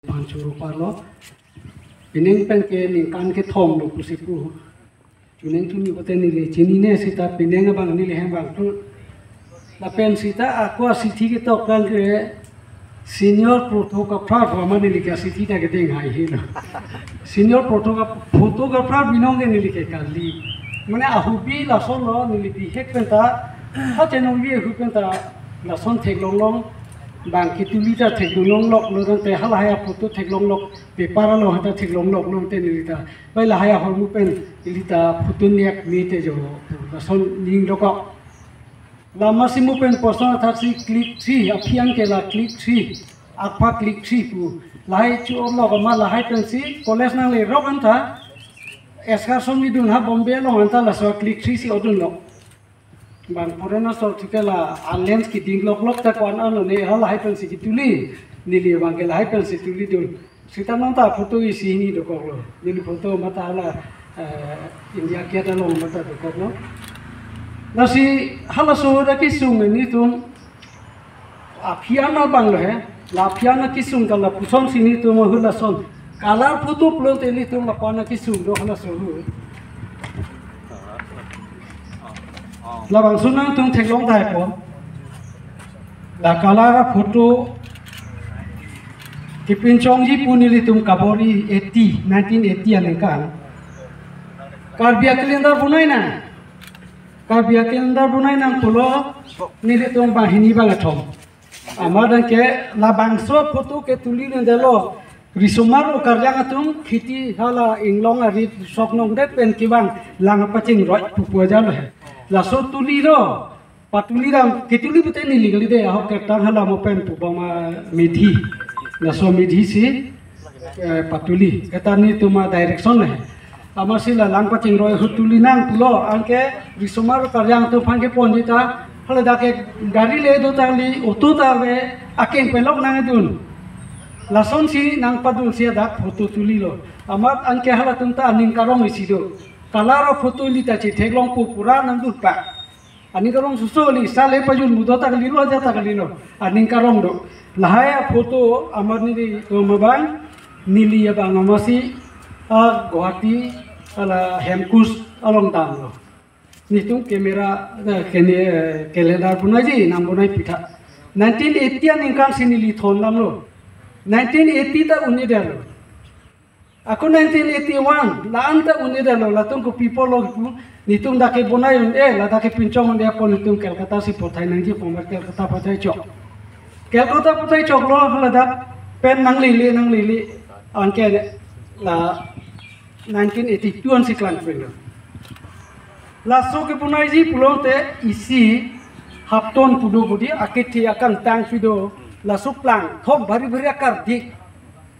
Pancuru parlo, pineng pengke ningkan ke thom lo kusipu, pineng tu ni boten nili cini ne sita pineng abang nili hembang tu, lapen sita aku asithi ke tokan ke senior photographer ramai nili ke asithi dah keteng hai hilo, senior photographer binong ke nili ke kali, mana ahubi lason lo nili dihek penta, hal channel dia ahubi penta lason tek long bang kitulita teklong lok lo te hal haya foto teklong lok paper lo hata teklong lok lo te nilita bai la haya hormu pen ilita foto niak mi te jo son ning lok la masimu pen person taxi click 3 apian ke la click 3 apa click 3 pu lai chu lo ma la hai pen si college nang le rok anta excursion mi dun ha bombay lo anta la so click 3 si odun lo bang foreigner so tikala alliance ki ding lok ta kwan an ne hal hai pen si tuli nili bang ke hai pen si tuli dun sita nang ta photo isi ni do ko lo nili photo mata ala india kia ta lo mata do ko lo nasi hala so da ki sung ni tum apiana bang lo he la apiana ki sung kala puson sini tum hula son kala photo plon te ni tum la kwana ki sung do hala so la bang sunang tung teklong dai po la kala photo kipin chong ji punili tum kabori 1980 ane kan karbia kalendar bunai na pulo nili tum bahini bang thom amadan ke la bang so photo ke tuli ne delo risumar o karyang tum khiti hala inglong ari soknong det pen kibang lang paching roi pu jalo he la so tuli ro patuli ram ketuli bute ni ligali de ho ke tang hala mo pen pu bama midhi la so midhi si patuli eta ni tuma direction ne amar sila lang paching roi hutuli nang pulo anke risumar karyang tu phange ponjita hala dake gari le do tali auto ta ve akeng pelok nang dun la son si nang padun sia dak photo tuli lo amar anke hala tumta aning karong isi do kalaro photo lita che theglong pu pura nang dut pa ani karong susoli sale pajun mudota kali lo jata kali lo aning karong do lahaya photo amar ni to mabang nili ya bang amasi Guwahati ala hemkus along dam lo nitung kamera kene kalendar punai ji nam bunai pitha 1980 an ingkan sinili thon lam lo 1980 ta uni der aku 1981 la anta uni der lo la tung ko people lo nitung da ke bunai la da ke pinchong dia pon nitung Kolkata si pothai nang ji pomar Kolkata pothai chok lo la da pen nang lili anke la 1982 an si klan friend la so ke bunai ji pulote isi hapton pudo budi aketi akan tang fido la so plang thom bari akar dik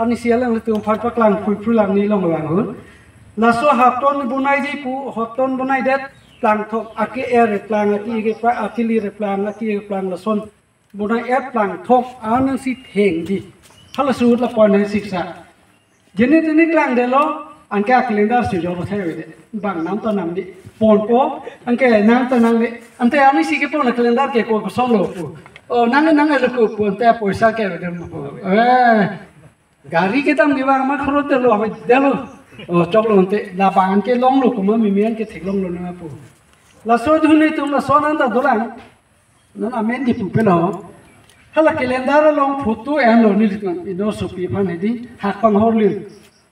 ani sialang le tum phat paklang phui lang ni long lang hu la so hapton bunai ji pu hapton bunai det plang thom ake air plang ati ge pa akili re plang ati ge plang la son bunai air plang thom an si theng di hala su la pon siksa jene klang de lo anke kalendar se jo thai de bang nam to nam di pon po anke nam to nam de ante ani si ke pon kalendar ke ko so lo pu o nang le ko pon te poisa ke de mo gari ke tam di bang ma khro te lo de lo o chok lo te la bang ke long lo ko ma mi mian ke thek long lo na pu la so du ni tum la so nan da dolang nan amen di pu pe lo hala kalendar long photo en lo ni ino so pi phan di hak pang hor lin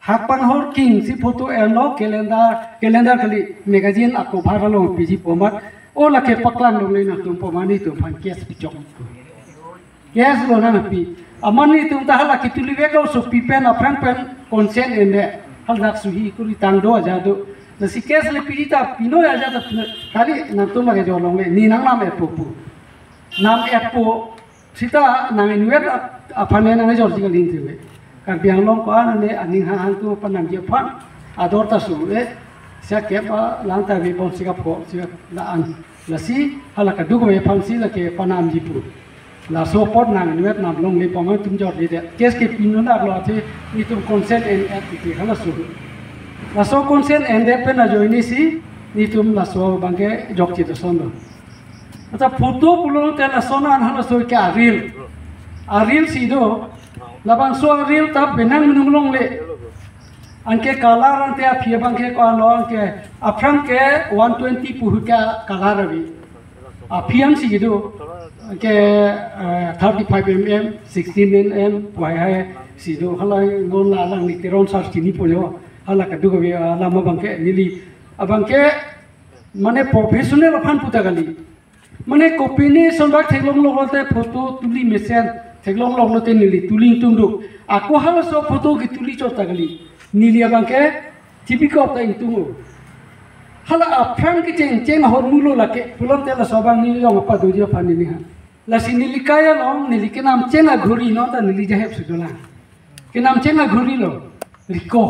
Hakpang hor king si photo elo kalendar kali magazine ako bharalo piji pomat o la ke paklan lo na tum pomani tum phan kes pichok kes lo na pi amani tum ta hala kituli vego so pi pen afran pen consent ende hal dak suhi kuri tang do aja do na si kes le pi ta pino aja ta kali na tum lage jo long le ni nang nam epo nam epo sita nang inwet afane na jo jigal din tiwe biang long ko ane aning hang tu panam je phan ador ta su sia ke pa lang ta vi pon sika pho sia la an la si hala ka du ko phan si la ke panam ji pu la so pot nang net nam long le pom tum jot de kes ke pin na lo the ni tum consent and activity hala su la so consent and de pe na joini si ni tum la so bangke jok chi to son do ata photo pulo te la sonan hala so ke aril si do labang suang real tap benang menulung le angke kalar ante apia bangke ko ano angke apram ke 120 puhuka kalar abi apiam si gitu angke 35 mm 16 mm wai si do halai ngon la lang ni teron sar sini polio hala kadu ko lama bangke nili abangke mane professional aphan puta gali mane kopini sondak theglong logote photo tuli mesen theglong logote nili tuling tunduk aku hala so photo ki tuli chota gali nili abangke tipiko ta intungu hala apram ki ceng hormulo lake pulon tela sobang nili long apa dojo pani ni ha la sinili kaya long nili ke nam ceng aguri no ta nili jahep sudola ke nam ceng aguri lo riko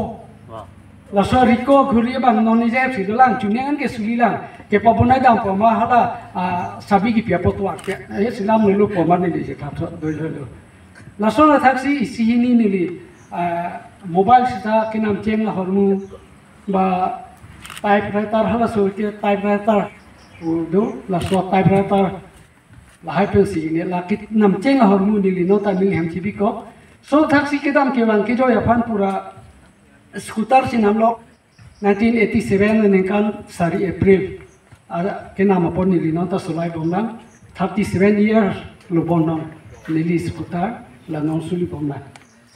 la so riko aguri bang non ni jahep sudola chunian ke sulilang ke pabunai dang poma hala sabi ki pia potwa ke silam nulu poma nili je kap dojo lo la so na taxi isi ni nili mobile sita kinam ceng hormu ba typewriter hala so ke typewriter do la so typewriter la hyper si ne la kit nam ceng hormu ni no ta mil hem chibi ko so taxi ke dam ke wang ke jo ya pan pura scooter sin ham lok 1987 ne kan sari april ara ke nam apon ni no ta sulai bongna 37 years lo bonnam lili scooter la non suli bongna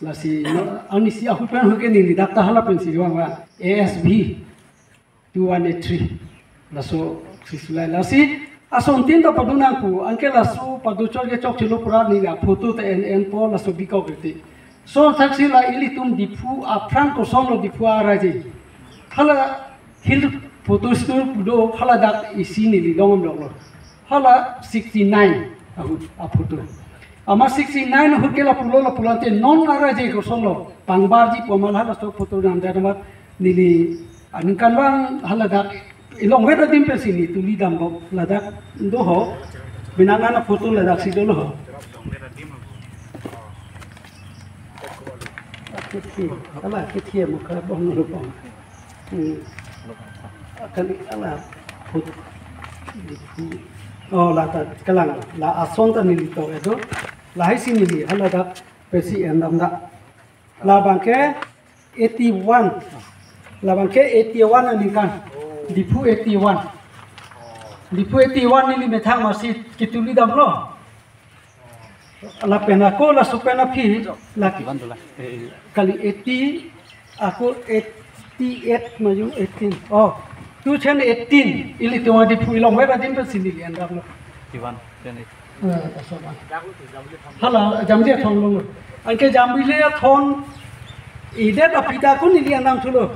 la si ani si aku pen hoke ni dakta hala pen si wa ASB 2183 la so si sulai la si ason tin ta paduna ku anke la so paduchol ke chok chilo pura ni la photo te en po la so biko gete so taxi la ili tum dipu a franco solo dipu araji hala hil photo store pudo hala dak isi ni li dongom lo hala 69 a photo ama 69 hukela pulo te non araji ko solo pangbarji pomal hala so photo nam da nili ankan bang hala dak ilong weda dimpe sini tuli dambo ladak ndo ho binangan foto ladak si dolo ho ala ketie muka bong lo bong akan ala foto oh lata kalang la asonta nili to edo la hai sini li hala dak pesi endam da la bangke 81 la bangke 81 ani kan Dipu 81 ni methang masih kituli dam lo la pena ko la supena phi la kali 80 aku 88 maju 18 oh 2018 ili tuwa dipu ilong wera dim pe sini li andam lo 81 tene hala jamje thon lo anke jambile thon ide apita ko ni li andam thulo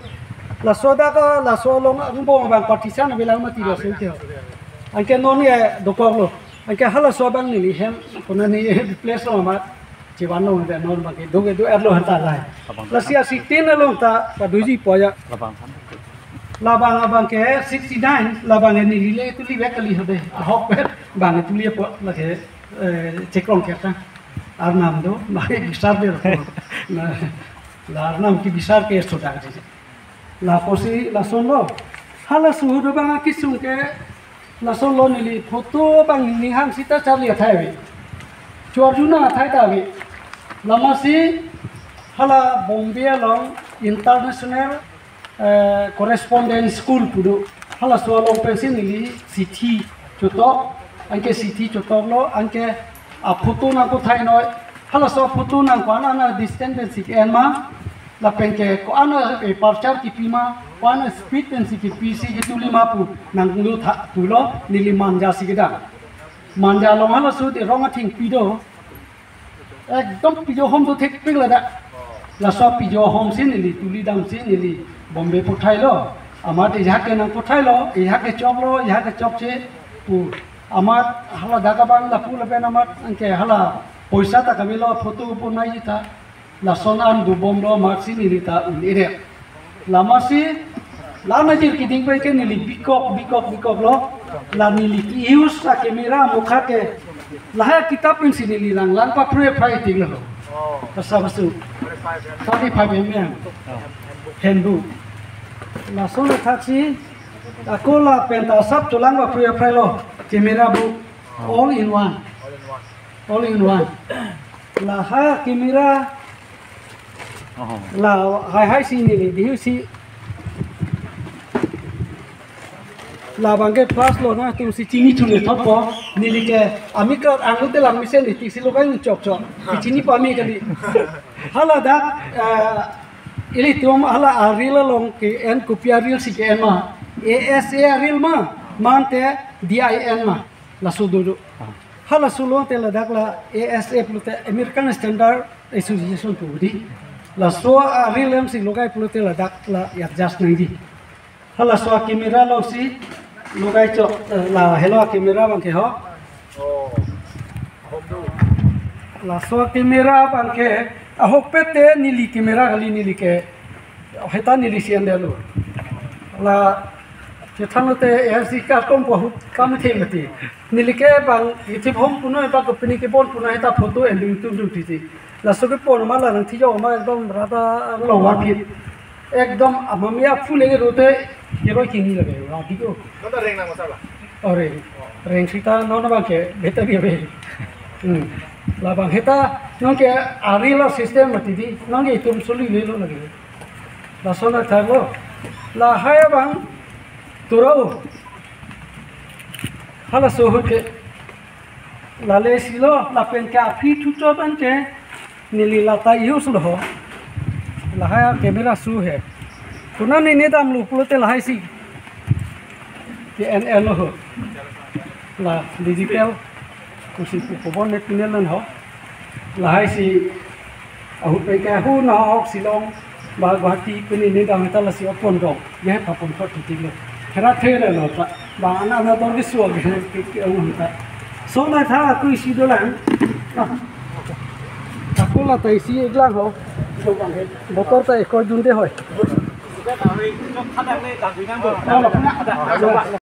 la soda ka la solong ang bong bang partisan bilang mati lo sente anke non ye dokor lo anke hala sobang ni hem kona ni place lo ma jiwan lo de non ba ke do erlo hanta lai la sia 16 lo ta pa duji poya labang abang ke 69 labang ni lile tu li bekali hode hok bet bang tu li po la ke cekrong ke ta arnam do ma bisar de la arnam ki bisar ke soda ke la posi la solo hala suhu bang kisung ke la solo nili photo bang ni hang sita charli thai chorjuna thai ta bi lamasi hala bombay long international correspondence school pudo hala solo pensi nili city choto anke city choto lo anke a photo na ko thai noi hala so photo na ko na distance sik enma la penke ko ana parchar ki pima ko ana speed tensi ki pc ki tuli mapu nanglu tha tulo nili manja sigida manja long hala su de ronga thing pido ekdom pijo hom to thek pik la da la so pijo hom sin nili tuli dam sin nili bombay pothai lo amar iha ke nang pothai lo iha ke chok che pu amar hala daga bang la pu la ben amar anke hala poisa ta kamilo photo upon nai ta la sonan du bomlo marsi nilita unire la marsi la najir ki ding pe ke nili bikok lo la nili ki use a kamera mukha ke la ha kitab pin sinili lang pa pre ting lo pasabasu 35 mm hendu la sona taxi akola penta sab tulang pa pre lo kamera bu all in one la ha kamera là hai xí này đi hiểu xí là bằng cái plus lo na tu xí chini chung để thắp bó nili cái America anh lúc đấy làm mission để tí xí lúc ấy chọc chọc thì chini pa mi cái đi hala đã ini tiom hala aril long cái en kopia real xí cái mà ASA real mà man te DIN mà là số đồ hala solo te la dak la ASA plute American Standard Association tu di la so real si logai plute la dak la adjust nang di hala so camera lo si logai cho la hello camera bang ke ho la so camera bang ke a hopete nili camera gali nili ke heta nili sian de lo la cái thằng này AFC cả công của cam thêm một tí, nili cái bằng cái chip home puno cái company cái phone puno cái photo ending tung tung tí, là số cái phone mà là thằng thi nhau mà ekdom rata lâu quá phết, ekdom amamia full cái rồi thế cái rồi kinh nghiệm rồi, là đi đâu? Nó ta rèn làm sao là? Rèn kita nó bằng cái better cái về, là bằng kita nó cái arila system mà tí, nó cái tụm số lý luôn là cái, là số nó thay lo, là hai bằng turau hala sohut ke lale silo la pen ka phi thu cho ban ke nili lata use lo la ha camera su hai tuna ne dam lu pulote la hai si ke nl lo la digital kusi ku bon net pinel nan ho la hai si ahu pe ka hu na ho silong ba guwahati kuni ne dam ta la si opon ro ye phapon ko ti lo khera thele lo pa ba ana na dor visu ke ông ta số này tha tôi xí đó là aku là tay xí lang ho so bằng cái motor tay coi dun thế hồi